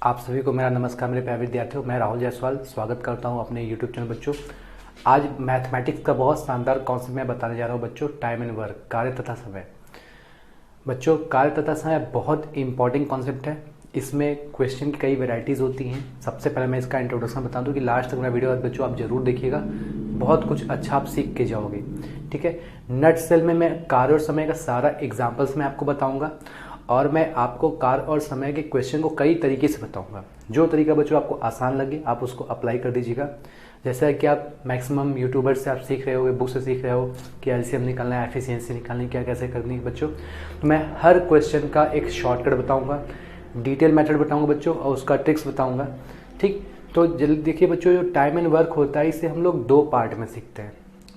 आप सभी को मेरा नमस्कार। मेरे प्यारे विद्यार्थियों, मैं राहुल जायसवाल स्वागत करता हूं अपने YouTube चैनल बच्चों। आज मैथमेटिक्स का बहुत शानदार कॉन्सेप्ट मैं बताने जा रहा हूं बच्चों, टाइम एंड वर्क, कार्य तथा समय। बच्चों, कार्य तथा समय बहुत इंपॉर्टेंट कॉन्सेप्ट है। इसमें क्वेश्चन की कई वेराइटीज़ होती हैं। सबसे पहले मैं इसका इंट्रोडक्शन बता दूं कि लास्ट तक मेरा वीडियो बच्चों आप जरूर देखिएगा, बहुत कुछ अच्छा आप सीख के जाओगे। ठीक है, नट सेल में मैं कार्य और समय का सारा एग्जाम्पल्स मैं आपको बताऊंगा और मैं आपको कार्य और समय के क्वेश्चन को कई तरीके से बताऊंगा। जो तरीका बच्चों आपको आसान लगे आप उसको अप्लाई कर दीजिएगा। जैसा कि आप मैक्सिमम यूट्यूबर से आप सीख रहे होगे, बुक से सीख रहे हो कि एलसीएम निकालना है, एफिशिएंसी निकालनी है, क्या कैसे करनी है बच्चों। तो मैं हर क्वेश्चन का एक शॉर्टकट बताऊंगा, डिटेल मेथड बताऊंगा बच्चों और उसका ट्रिक्स बताऊंगा। ठीक, तो जल्दी देखिए बच्चों, जो टाइम एंड वर्क होता है इसे हम लोग दो पार्ट में सीखते हैं।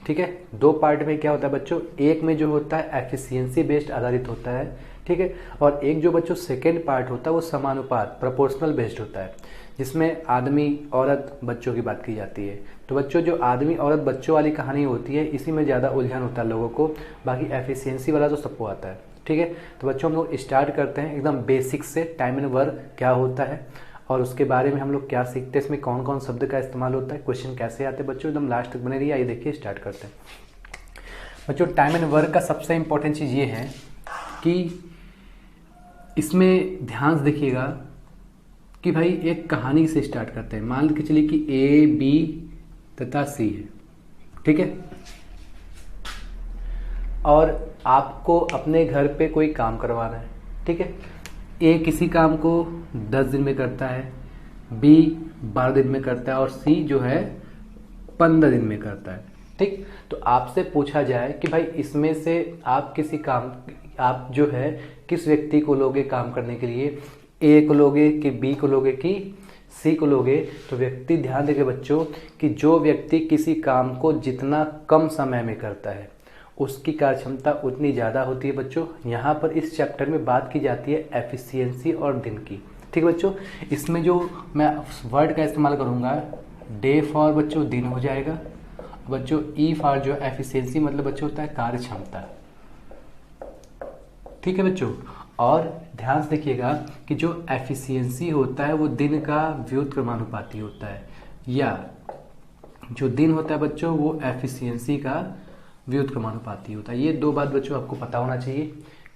ठीक है, दो पार्ट में क्या होता है बच्चों, एक में जो होता है एफिशिएंसी बेस्ड आधारित होता है, ठीक है, और एक जो बच्चों सेकेंड पार्ट होता है वो समानुपात प्रोपोर्शनल बेस्ड होता है, जिसमें आदमी औरत बच्चों की बात की जाती है। तो बच्चों, जो आदमी औरत बच्चों वाली कहानी होती है इसी में ज़्यादा उलझन होता है लोगों को, बाकी एफिशिएंसी वाला तो सबको आता है। ठीक है, तो बच्चों हम लोग स्टार्ट करते हैं एकदम बेसिक से। टाइम एंड वर्क क्या होता है और उसके बारे में हम लोग क्या सीखते हैं, इसमें कौन कौन शब्द का इस्तेमाल होता है, क्वेश्चन कैसे आते हैं बच्चों, एकदम लास्ट तक बने रहिए। आइए देखिए स्टार्ट करते हैं बच्चों। टाइम एंड वर्क का सबसे इंपॉर्टेंट चीज़ ये है कि इसमें ध्यान से देखिएगा कि भाई एक कहानी से स्टार्ट करते हैं। मान के चलिए कि ए, बी तथा सी है, ठीक है, और आपको अपने घर पे कोई काम करवाना है। ठीक है, ए किसी काम को 10 दिन में करता है, बी 12 दिन में करता है और सी जो है 15 दिन में करता है। ठीक, तो आपसे पूछा जाए कि भाई इसमें से आप किसी काम, आप जो है किस व्यक्ति को लोगे काम करने के लिए, ए को लोगे कि बी को लोगे कि सी को लोगे। तो व्यक्ति, ध्यान देंगे बच्चों कि जो व्यक्ति किसी काम को जितना कम समय में करता है उसकी कार्यक्षमता उतनी ज़्यादा होती है बच्चों। यहाँ पर इस चैप्टर में बात की जाती है एफिशिएंसी और दिन की। ठीक है बच्चों, इसमें जो मैं वर्ड का इस्तेमाल करूँगा, डे फॉर बच्चों दिन हो जाएगा बच्चों, ई फॉर जो एफिशिएंसी मतलब बच्चों होता है कार्य क्षमता। ठीक है बच्चों, और ध्यान से देखिएगा कि जो एफिशिएंसी होता है वो दिन का व्युत्क्रमानुपाती होता है, या जो दिन होता है बच्चों वो एफिशिएंसी का व्युत्क्रमानुपाती होता है। ये दो बात बच्चों आपको पता होना चाहिए।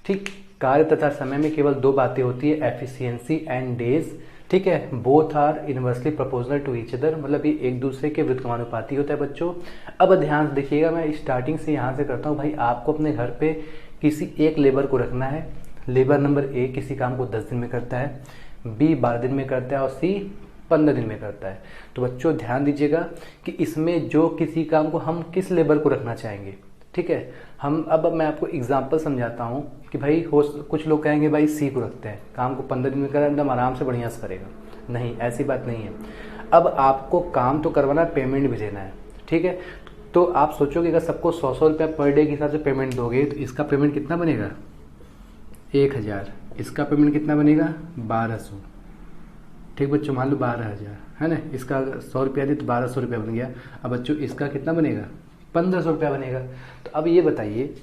ठीक, कार्य तथा समय में केवल दो बातें होती है, एफिशिएंसी एंड डेज। ठीक है, both are inversely proportional to each other, मतलब ये एक दूसरे के व्युत्क्रमानुपाती होता है बच्चों। अब ध्यान से देखिएगा, मैं स्टार्टिंग से यहाँ से करता हूँ। भाई आपको अपने घर पे किसी एक लेबर को रखना है। लेबर नंबर ए किसी काम को 10 दिन में करता है, बी 12 दिन में करता है और सी 15 दिन में करता है। तो बच्चों ध्यान दीजिएगा कि इसमें जो किसी काम को हम किस लेबर को रखना चाहेंगे। ठीक है, हम अब मैं आपको एग्जांपल समझाता हूँ कि भाई हो कुछ लोग कहेंगे भाई सी को रखते हैं, काम को 15 दिन में करें, एकदम आराम से बढ़िया से करेगा। नहीं, ऐसी बात नहीं है। अब आपको काम तो करवाना, पेमेंट भी देना है। ठीक है, तो आप सोचोगे अगर सबको 100 रुपया पर डे के हिसाब से पेमेंट दोगे तो इसका पेमेंट कितना बनेगा, 1000। इसका पेमेंट कितना बनेगा, 1200। ठीक बच्चों, मान लो 12,000 है ना, इसका 100 रुपया दी तो 1200 रुपया बन गया। अब बच्चों इसका कितना बनेगा, 1500 रुपया बनेगा। तो अब ये बताइए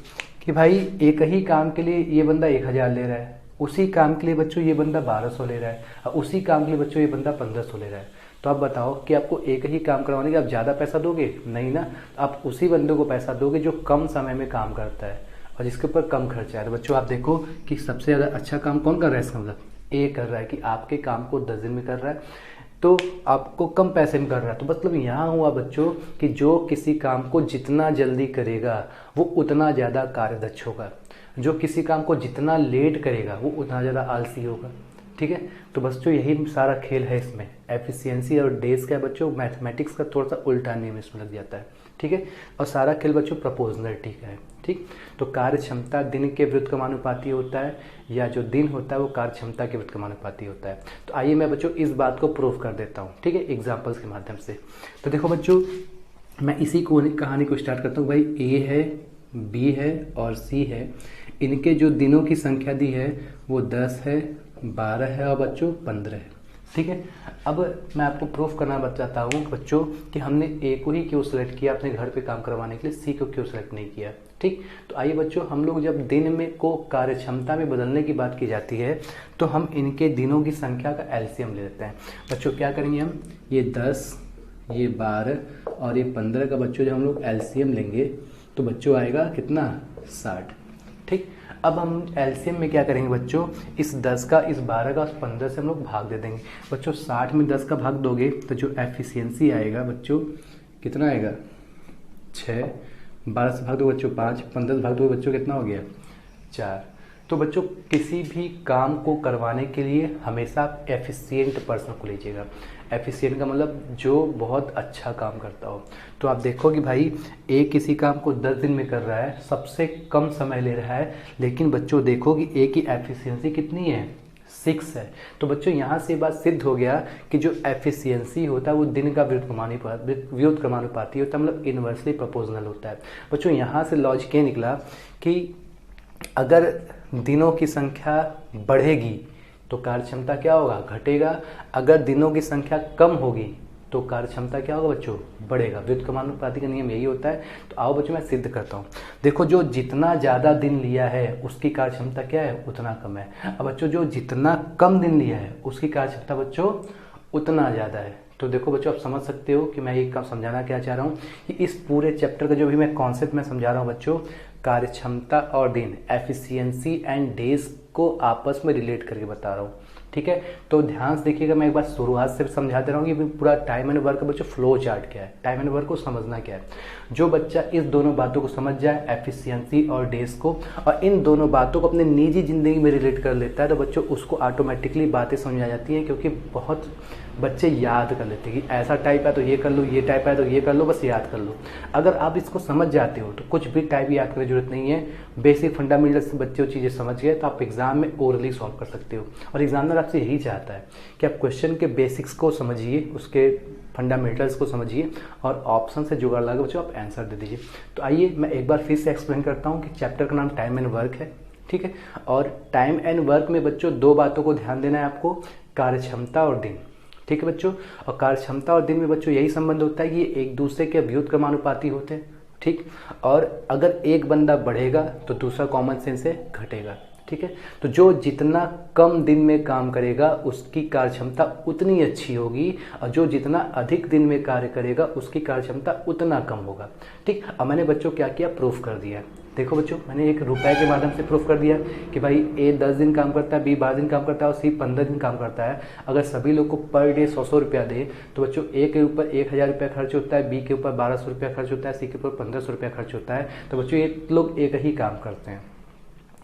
कि भाई एक ही काम के लिए ये बंदा 1000 ले रहा है, उसी काम के लिए बच्चों ये बंदा 1200 ले रहा है, और उसी काम के लिए बच्चों ये बंदा 1500 ले रहा है। तो आप बताओ कि आपको एक ही काम करवाने के आप ज़्यादा पैसा दोगे? नहीं ना, आप उसी बंदे को पैसा दोगे जो कम समय में काम करता है और जिसके ऊपर कम खर्चा है। तो बच्चों आप देखो कि सबसे ज़्यादा अच्छा काम कौन कर रहा है, इसका मतलब ए कर रहा है कि आपके काम को 10 दिन में कर रहा है, तो आपको कम पैसे में कर रहा है। तो मतलब यहाँ हुआ बच्चों कि जो किसी काम को जितना जल्दी करेगा वो उतना ज़्यादा कार्यदक्ष होगा, जो किसी काम को जितना लेट करेगा वो उतना ज़्यादा आलसी होगा। ठीक है, तो बच्चों यही सारा खेल है इसमें। एफिशिएंसी और डेज का बच्चों मैथमेटिक्स का थोड़ा सा उल्टा नियम इसमें लग जाता है। ठीक है, और सारा खेल बच्चों प्रोपोर्शनलिटी का है। ठीक, तो कार्य क्षमता दिन के व्युत्क्रमानुपाती होता है, या जो दिन होता है वो कार्य क्षमता के व्युत्क्रमानुपाती होता है। तो आइए मैं बच्चों इस बात को प्रूव कर देता हूँ, ठीक है, एग्जाम्पल्स के माध्यम से। तो देखो बच्चों, मैं इसी को कहानी को स्टार्ट करता हूँ। भाई ए है, बी है और सी है, इनके जो दिनों की संख्या दी है वो 10 है, 12 है और बच्चों 15 है। ठीक है, अब मैं आपको प्रूफ करना बताता हूँ बच्चों कि हमने ए को ही क्यों सिलेक्ट किया अपने घर पे काम करवाने के लिए, सी को क्यों सिलेक्ट नहीं किया। ठीक। तो आइए बच्चों, हम लोग जब दिन में को कार्यक्षमता में बदलने की बात की जाती है तो हम इनके दिनों की संख्या का एलसीएम ले लेते हैं। बच्चों क्या करेंगे हम, ये 10, ये 12 और ये 15 का बच्चों जब हम लोग एलसीएम लेंगे तो बच्चों आएगा कितना, 60। ठीक। अब हम एलसीएम में क्या करेंगे बच्चों, इस 10 का, इस 12 का, उस 15 से हम लोग भाग दे देंगे। बच्चों 60 में 10 का भाग दोगे तो जो एफिशिएंसी आएगा बच्चों कितना आएगा, 6। 12 से भाग दो बच्चों 5, 15 से भाग दो बच्चों कितना हो गया, 4। तो बच्चों किसी भी काम को करवाने के लिए हमेशा आप एफिशिएंट पर्सन को लीजिएगा। एफिशिएंट का मतलब जो बहुत अच्छा काम करता हो। तो आप देखो कि भाई एक किसी काम को 10 दिन में कर रहा है, सबसे कम समय ले रहा है, लेकिन बच्चों देखो कि एक की एफिशिएंसी कितनी है, 6 है। तो बच्चों यहाँ से बात सिद्ध हो गया कि जो एफिशिएंसी होता है वो दिन का व्युत्क्रमानुपाती होता है, मतलब इन्वर्सली प्रोपोर्शनल होता है। बच्चों यहाँ से लॉजिक ये निकला कि अगर दिनों की संख्या बढ़ेगी तो कार्यक्षमता क्या होगा, घटेगा। अगर दिनों की संख्या कम होगी तो कार्यक्षमता क्या होगा बच्चों, बढ़ेगा। व्युत्क्रमानुपाती का नियम यही होता है। तो आओ बच्चों मैं सिद्ध करता हूँ। देखो जो जितना ज़्यादा दिन लिया है उसकी कार्यक्षमता क्या है, उतना कम है। अब बच्चों जो जितना कम दिन लिया है उसकी कार्यक्षमता बच्चों उतना ज़्यादा है। तो देखो बच्चों आप समझ सकते हो कि मैं ये समझाना क्या चाह रहा हूँ कि इस पूरे चैप्टर का जो भी मैं कॉन्सेप्ट में समझा रहा हूँ बच्चों, कार्यक्षमता और दिन, एफिशिएंसी एंड डेज को आपस में रिलेट करके बता रहा हूँ। ठीक है, तो ध्यान से देखिएगा, मैं एक बार शुरुआत से समझा दे रहा हूँ कि पूरा टाइम एंड वर्क का बच्चों फ्लो चार्ट क्या है, टाइम एंड वर्क को समझना क्या है। जो बच्चा इस दोनों बातों को समझ जाए, एफिशिएंसी और डेज को, और इन दोनों बातों को अपने निजी जिंदगी में रिलेट कर लेता है, तो बच्चों उसको ऑटोमेटिकली बातें समझ आ जाती हैं। क्योंकि बहुत बच्चे याद कर लेते हैं कि ऐसा टाइप है तो ये कर लो, ये टाइप है तो ये कर लो, बस याद कर लो। अगर आप इसको समझ जाते हो तो कुछ भी टाइप याद करने की जरूरत नहीं है। बेसिक फंडामेंटल से बच्चे वो चीज़ें समझ गए तो आप एग्जाम में ओरली सॉल्व कर सकते हो। और एग्जामिनर आपसे यही चाहता है कि आप क्वेश्चन के बेसिक्स को समझिए, उसके फंडामेंटल्स को समझिए और ऑप्शन से जुगाड़ लगा बच्चों आप आंसर दे दीजिए। तो आइए मैं एक बार फिर से एक्सप्लेन करता हूँ कि चैप्टर का नाम टाइम एंड वर्क है। ठीक है, और टाइम एंड वर्क में बच्चों दो बातों को ध्यान देना है आपको, कार्यक्षमता और दिन। ठीक है बच्चों, और कार्यक्षमता और दिन में बच्चों यही संबंध होता है कि ये एक दूसरे के व्युत्क्रमानुपाती होते हैं। ठीक, और अगर एक बंदा बढ़ेगा तो दूसरा कॉमन सेंस से घटेगा। ठीक है, तो जो जितना कम दिन में काम करेगा उसकी कार्यक्षमता उतनी अच्छी होगी, और जो जितना अधिक दिन में कार्य करेगा उसकी कार्यक्षमता उतना कम होगा। ठीक, अब मैंने बच्चों क्या किया, प्रूफ कर दिया। देखो बच्चों मैंने एक रुपए के माध्यम से प्रूफ कर दिया कि भाई ए 10 दिन काम करता है, बी 12 दिन काम करता है और सी 15 दिन काम करता है। अगर सभी लोग को पर डे 100 रुपया दे तो बच्चों ए के ऊपर 1000 रुपया खर्च होता है, बी के ऊपर 1200 रुपया खर्च होता है, सी के ऊपर 1500 रुपया खर्च होता है। तो बच्चों ये लोग एक ही काम करते हैं।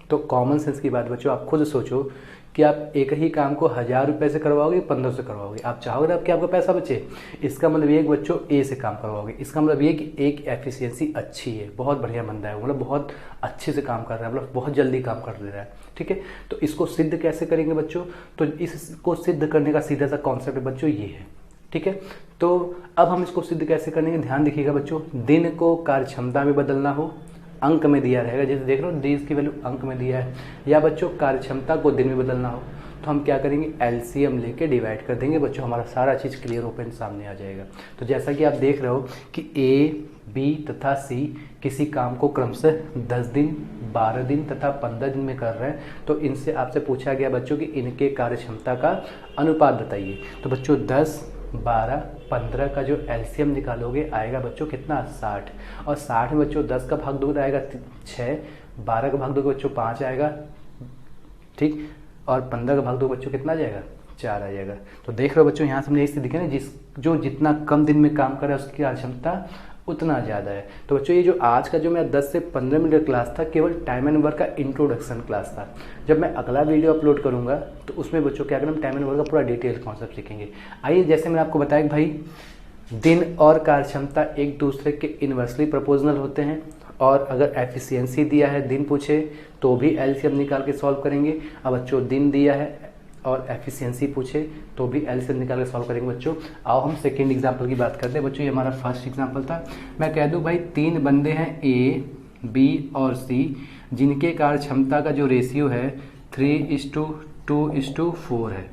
तो कॉमन सेंस की बात बच्चों, आप खुद सोचो कि आप एक ही काम को 1000 रुपये से करवाओगे, 1500 से करवाओगे, आप चाहोगे ना कि आपका पैसा बचे। इसका मतलब ये कि बच्चों ए से काम करवाओगे, इसका मतलब ये कि एक एफिशिएंसी अच्छी है, बहुत बढ़िया बंदा है, मतलब बहुत अच्छे से काम कर रहा है, मतलब बहुत जल्दी काम कर दे रहा है। ठीक है, तो इसको सिद्ध कैसे करेंगे बच्चों, तो इसको सिद्ध करने का सीधा सा कॉन्सेप्ट बच्चों ये है। ठीक है, तो अब हम इसको सिद्ध कैसे करेंगे, ध्यान देखिएगा बच्चों। दिन को कार्यक्षमता में बदलना हो, अंक में दिया रहेगा, जैसे देख रहे हो डेज की वैल्यू अंक में दिया है, या बच्चों कार्यक्षमता को दिन में बदलना हो तो हम क्या करेंगे, एलसीएम लेके डिवाइड कर देंगे बच्चों, हमारा सारा चीज़ क्लियर ओपन सामने आ जाएगा। तो जैसा कि आप देख रहे हो कि ए, बी तथा सी किसी काम को क्रमशः 10 दिन, 12 दिन तथा 15 दिन में कर रहे हैं, तो इनसे आपसे पूछा गया बच्चों कि इनके कार्यक्षमता का अनुपात बताइए। तो बच्चों 10, 12, 15 का जो एलसीएम निकालोगे आएगा बच्चों कितना, 60। और 60 में बच्चों 10 का भाग दोगे आएगा 6, 12 का भाग दोगे बच्चों 5 आएगा। ठीक, और 15 का भाग दोगे बच्चों कितना आ जाएगा, 4 आ जाएगा। तो देख रहे हो बच्चों यहाँ से हमने इसे दिखे ना, जो जितना कम दिन में काम करे उसकी कार्यक्षमता उतना ज़्यादा है। तो बच्चों ये जो आज का जो मेरा 10 से 15 मिनट क्लास था केवल टाइम एंड वर्क का इंट्रोडक्शन क्लास था। जब मैं अगला वीडियो अपलोड करूंगा तो उसमें बच्चों क्या करें, हम टाइम एंड वर्क का पूरा डिटेल कॉन्सेप्ट सीखेंगे। आइए जैसे मैंने आपको बताया कि भाई दिन और कार्यक्षमता एक दूसरे के इनवर्सली प्रोपोर्शनल होते हैं, और अगर एफिशिएंसी दिया है, दिन पूछे तो भी एलसीएम निकाल के सॉल्व करेंगे। अब बच्चों दिन दिया है और एफिशिएंसी पूछे तो भी एलसीएम निकाल के सॉल्व करेंगे बच्चों। आओ हम सेकेंड एग्जाम्पल की बात करते हैं बच्चों। ये हमारा फर्स्ट एग्जाम्पल था। मैं कह दूं भाई 3 बंदे हैं ए, बी और सी, जिनके कार्यक्षमता का जो रेशियो है 3:2:4 है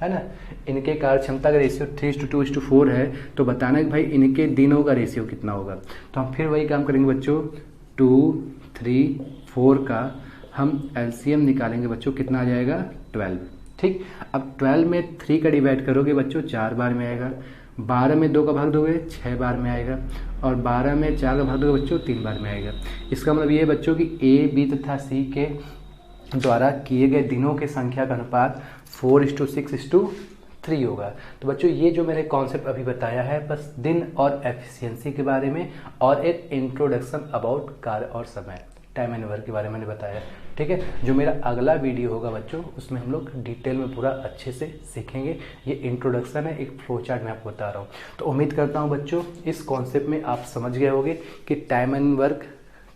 ना। इनके कार्यक्षमता का रेशियो 3:2:4 है। तो बताना कि भाई इनके दिनों का रेशियो कितना होगा। तो हम फिर वही काम करेंगे बच्चों, 2, 4 का हम एलसीएम निकालेंगे बच्चों, कितना आ जाएगा 12। ठीक, अब 12 में 3 का डिवाइड करोगे बच्चों 4 बार में आएगा, 12 में 2 का भाग दोगे 6 बार में आएगा, और 12 में 4 का भाग दोगे बच्चों 3 बार में आएगा। इसका मतलब ये है बच्चों कि ए बी तथा सी के द्वारा किए गए दिनों के संख्या का अनुपात 4:6:3 होगा। तो बच्चों ये जो मैंने कॉन्सेप्ट अभी बताया है बस दिन और एफिशिएंसी के बारे में, और एक इंट्रोडक्शन अबाउट कार्य और समय, टाइम एंड वर्क के बारे में मैंने बताया। ठीक है, जो मेरा अगला वीडियो होगा बच्चों उसमें हम लोग डिटेल में पूरा अच्छे से सीखेंगे। ये इंट्रोडक्शन है, एक फ्लो चार्ट मैं आपको बता रहा हूँ। तो उम्मीद करता हूँ बच्चों इस कॉन्सेप्ट में आप समझ गए होंगे कि टाइम एंड वर्क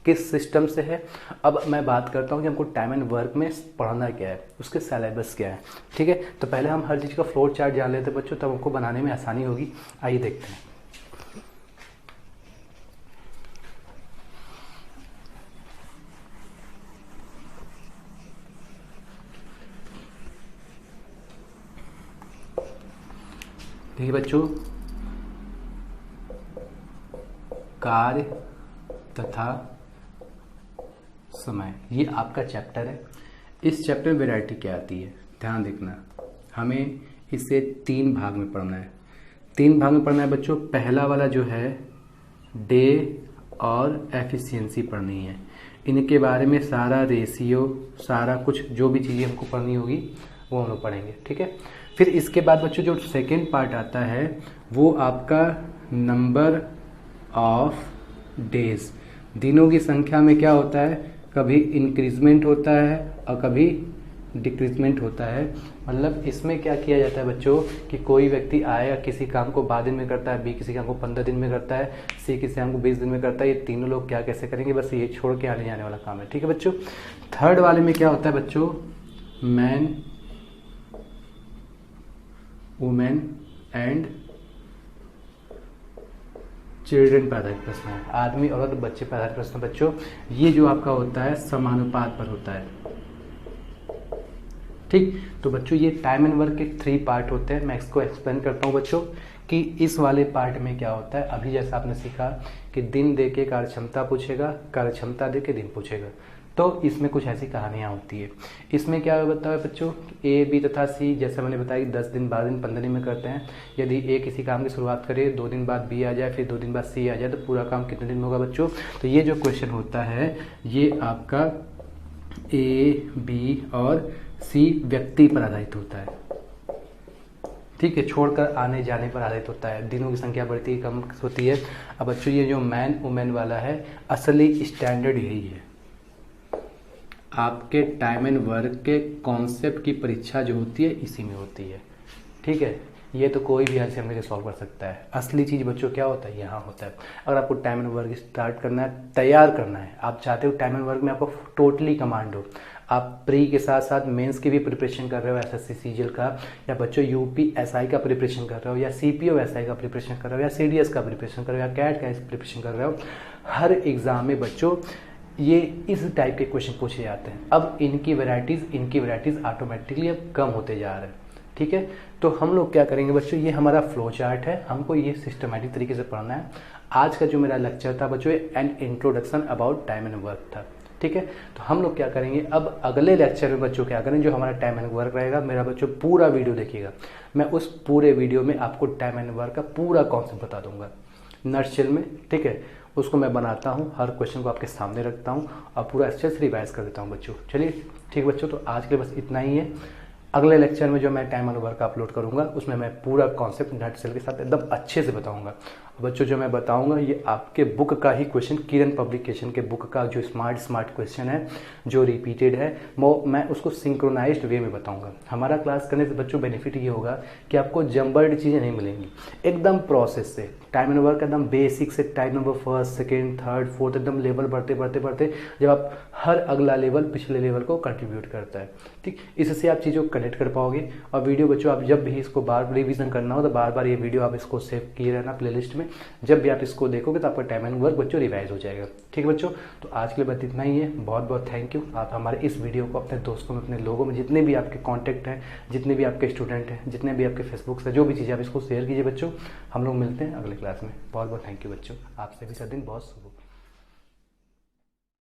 किस सिस्टम से है। अब मैं बात करता हूँ कि हमको टाइम एंड वर्क में पढ़ना क्या है, उसके सिलेबस क्या है। ठीक है, तो पहले हम हर चीज़ का फ्लो चार्ट जान लेते हैं बच्चों, तब हमको बनाने में आसानी होगी। आइए देखते हैं। देखिए बच्चों, कार्य तथा समय, ये आपका चैप्टर है। इस चैप्टर में वैरायटी क्या आती है ध्यान देखना, हमें इसे 3 भाग में पढ़ना है। 3 भाग में पढ़ना है बच्चों। पहला वाला जो है डे और एफिशिएंसी पढ़नी है। इनके बारे में सारा रेशियो, सारा कुछ जो भी चीज़ें हमको पढ़नी होगी वो हम लोग पढ़ेंगे। ठीक है, फिर इसके बाद बच्चों जो सेकेंड पार्ट आता है वो आपका नंबर ऑफ डेज, दिनों की संख्या में क्या होता है, कभी इंक्रीजमेंट होता है और कभी डिक्रीजमेंट होता है। मतलब इसमें क्या किया जाता है बच्चों कि कोई व्यक्ति आएगा, किसी काम को 12 दिन में करता है, बी किसी काम को 15 दिन में करता है, सी किसी काम को 20 दिन में करता है। ये तीनों लोग क्या कैसे करेंगे, बस ये छोड़ के आने जाने वाला काम है। ठीक है बच्चों, थर्ड वाले में क्या होता है बच्चों, मैन वुमेन एंड चिल्ड्रन पर आधारित प्रश्न है, आदमी औरत बच्चे पर आधारित प्रश्न। बच्चों ये जो आपका होता है समानुपात पर होता है। ठीक, तो बच्चों ये टाइम एंड वर्क के 3 पार्ट होते हैं। मैं इसको एक्सप्लेन करता हूँ बच्चों कि इस वाले पार्ट में क्या होता है। अभी जैसा आपने सीखा कि दिन दे के कार्य क्षमता पूछेगा, कार्य क्षमता दे के दिन पूछेगा, तो इसमें कुछ ऐसी कहानियाँ होती है। इसमें क्या होता है बच्चों, ए बी तथा सी, जैसे मैंने बताया कि 10 दिन 12 दिन 15 दिन में करते हैं। यदि ए किसी काम की शुरुआत करे, 2 दिन बाद बी आ जाए, फिर 2 दिन बाद सी आ जाए, तो पूरा काम कितने दिन में होगा बच्चों। तो ये जो क्वेश्चन होता है ये आपका ए बी और सी व्यक्ति पर आधारित होता है। ठीक है, छोड़कर आने जाने पर आधारित होता है, दिनों की संख्या बढ़ती है कम होती है। अब बच्चों ये जो मैन वुमेन वाला है, असली स्टैंडर्ड यही है। आपके टाइम एंड वर्क के कॉन्सेप्ट की परीक्षा जो होती है इसी में होती है। ठीक है, ये तो कोई भी आंसर मेरे सॉल्व कर सकता है। असली चीज़ बच्चों क्या होता है, यहाँ होता है। अगर आपको टाइम एंड वर्क स्टार्ट करना है, तैयार करना है, आप चाहते हो टाइम एंड वर्क में आपको टोटली कमांड हो, आप प्री के साथ साथ मेंस की भी प्रिपरेशन कर रहे हो, एसएससी सीजीएल का, या बच्चों यूपीएसआई का प्रिपरेशन कर रहे हो, या सीपीओएसआई का प्रिपरेशन कर रहे हो, या सीडीएस का प्रिपरेशन कर रहे हो, या कैट का प्रिपरेशन कर रहे हो, हर एग्जाम में बच्चों ये इस टाइप के क्वेश्चन पूछे जाते हैं। अब इनकी वैरायटीज़ ऑटोमेटिकली अब कम होते जा रहे हैं। ठीक है, तो हम लोग क्या करेंगे बच्चों, ये हमारा फ्लो चार्ट है, हमको ये सिस्टमेटिक तरीके से पढ़ना है। आज का जो मेरा लेक्चर था बच्चों and introduction about time and work था। ठीक है, तो हम लोग क्या करेंगे अब अगले लेक्चर में बच्चों क्या करें, जो हमारा टाइम एंड वर्क रहेगा, मेरा बच्चों पूरा वीडियो देखिएगा। मैं उस पूरे वीडियो में आपको टाइम एंड वर्क का पूरा कॉन्सेप्ट बता दूंगा नटशेल में। ठीक है, उसको मैं बनाता हूँ, हर क्वेश्चन को आपके सामने रखता हूँ और पूरा अच्छे से रिवाइज कर देता हूँ बच्चों। चलिए ठीक बच्चों, तो आज के लिए बस इतना ही है। अगले लेक्चर में जो मैं टाइम एंड वर्क अपलोड करूंगा उसमें मैं पूरा कॉन्सेप्ट नटशेल के साथ एकदम अच्छे से बताऊंगा। बच्चों जो मैं बताऊंगा ये आपके बुक का ही क्वेश्चन, किरण पब्लिकेशन के बुक का जो स्मार्ट क्वेश्चन है जो रिपीटेड है, वो मैं उसको सिंक्रोनाइज्ड वे में बताऊंगा। हमारा क्लास करने से बच्चों बेनिफिट ये होगा कि आपको जम्बर्ड चीज़ें नहीं मिलेंगी, एकदम प्रोसेस से टाइम एंड वर्क एकदम बेसिक से type number 1st, 2nd, 3rd, 4th एकदम लेवल बढ़ते जब आप हर अगला लेवल पिछले लेवल को कंट्रीब्यूट करता है। ठीक, इससे आप चीज़ों को कनेक्ट कर पाओगे। और वीडियो बच्चों आप जब भी इसको बार रिवीजन करना हो तो बार बार ये वीडियो आप इसको सेव किए रहना प्लेलिस्ट में, जब भी आप इसको देखोगे तो आपका टाइम एंड वर्क बच्चों रिवाइज हो जाएगा। ठीक है बच्चों, तो आज के लिए बस इतना ही है। बहुत बहुत थैंक यू। आप हमारे इस वीडियो को अपने दोस्तों में, अपने लोगों में, जितने भी आपके कॉन्टैक्ट हैं, जितने भी आपके स्टूडेंट हैं, जितने भी आपके फेसबुक से जो भी चीज़ें आप इसको शेयर कीजिए बच्चों। हम लोग मिलते हैं अगले क्लास में। बहुत बहुत थैंक यू बच्चों, आप सभी का दिन बहुत शुभ हो।